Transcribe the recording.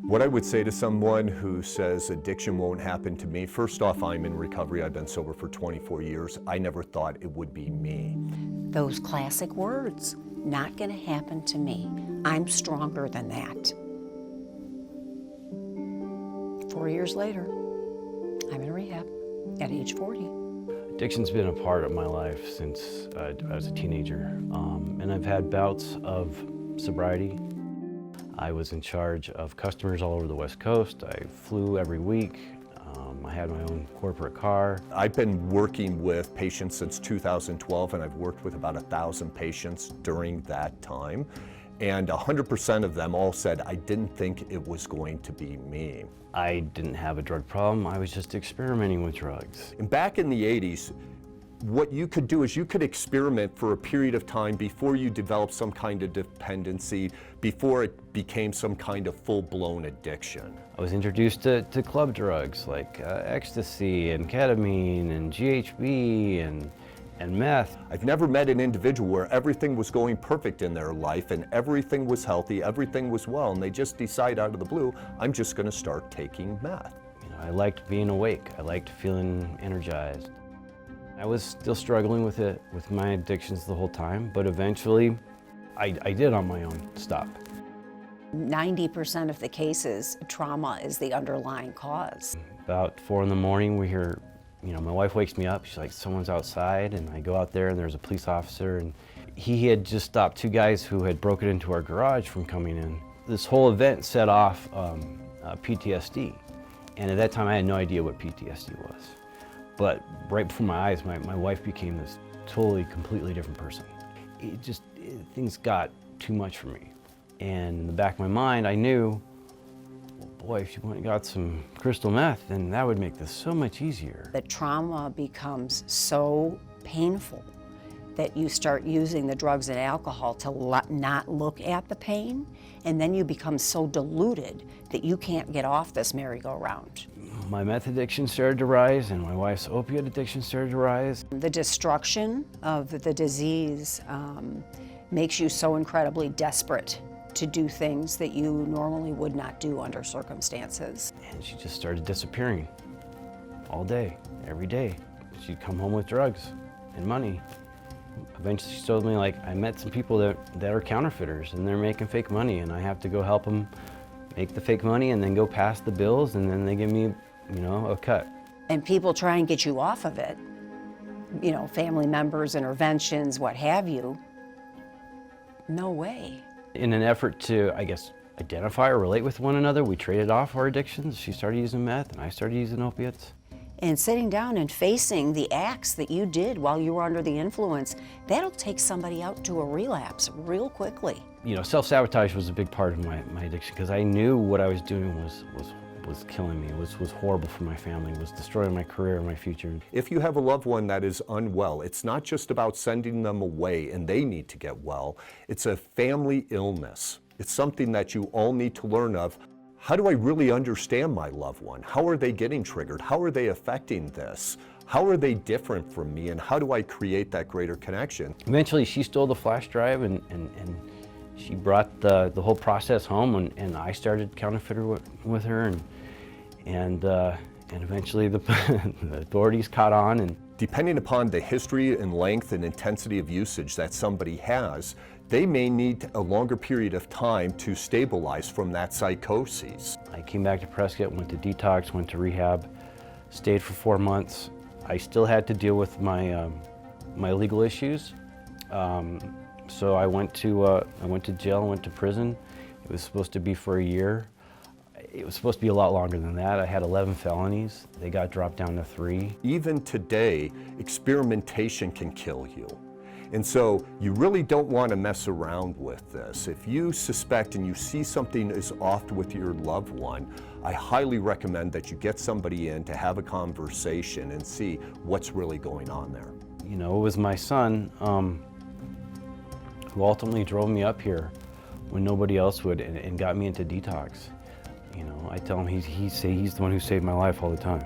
What I would say to someone who says addiction won't happen to me, first off, I'm in recovery. I've been sober for 24 years. I never thought it would be me. Those classic words, not gonna happen to me. I'm stronger than that. 4 years later, I'm in rehab at age 40. Addiction's been a part of my life since I was a teenager, and I've had bouts of sobriety. I was in charge of customers all over the West Coast. I flew every week. I had my own corporate car. I've been working with patients since 2012, and I've worked with about 1,000 patients during that time. And 100% of them all said, I didn't think it was going to be me. I didn't have a drug problem. I was just experimenting with drugs. And back in the 80s, what you could do is you could experiment for a period of time before you develop some kind of dependency, before it became some kind of full-blown addiction. I was introduced to club drugs like ecstasy and ketamine and GHB and meth. I've never met an individual where everything was going perfect in their life and everything was healthy, everything was well, and they just decide out of the blue, I'm just going to start taking meth. You know, I liked being awake. I liked feeling energized. I was still struggling with it, with my addictions the whole time, but eventually I did on my own stop. 90% of the cases, trauma is the underlying cause. About 4 in the morning, we hear, you know, my wife wakes me up, she's like, someone's outside, and I go out there and there's a police officer, and he had just stopped 2 guys who had broken into our garage from coming in. This whole event set off PTSD, and at that time I had no idea what PTSD was. But right before my eyes, my wife became this totally, completely different person. Things got too much for me. And in the back of my mind, I knew, well, boy, if you went and got some crystal meth, then that would make this so much easier. The trauma becomes so painful that you start using the drugs and alcohol to not look at the pain, and then you become so diluted that you can't get off this merry-go-round. My meth addiction started to rise, and my wife's opiate addiction started to rise. The destruction of the disease makes you so incredibly desperate to do things that you normally would not do under circumstances. And she just started disappearing all day, every day. She'd come home with drugs and money. Eventually she told me, like, I met some people that are counterfeiters and they're making fake money, and I have to go help them make the fake money and then go pass the bills, and then they give me, you know, a cut. And people try and get you off of it, you know, family members, interventions, what have you. No way. In an effort to, I guess, identify or relate with one another, we traded off our addictions. She started using meth and I started using opiates. And sitting down and facing the acts that you did while you were under the influence, that'll take somebody out to a relapse real quickly. You know, self-sabotage was a big part of my addiction, because I knew what I was doing was killing me, was horrible for my family, was destroying my career and my future. If you have a loved one that is unwell, it's not just about sending them away and they need to get well. It's a family illness. It's something that you all need to learn of. How do I really understand my loved one? How are they getting triggered? How are they affecting this? How are they different from me, and how do I create that greater connection? Eventually she stole the flash drive and she brought the whole process home, and I started counterfeiter with her, and eventually the authorities caught on. And depending upon the history and length and intensity of usage that somebody has, they may need a longer period of time to stabilize from that psychosis. I came back to Prescott, went to detox, went to rehab, stayed for 4 months. I still had to deal with my legal issues. So I went to jail, I went to prison. It was supposed to be for a year. It was supposed to be a lot longer than that. I had 11 felonies. They got dropped down to 3. Even today, experimentation can kill you. And so you really don't want to mess around with this. If you suspect and you see something is off with your loved one, I highly recommend that you get somebody in to have a conversation and see what's really going on there. You know, it was my son who ultimately drove me up here when nobody else would, and got me into detox. You know, I tell him he's the one who saved my life all the time.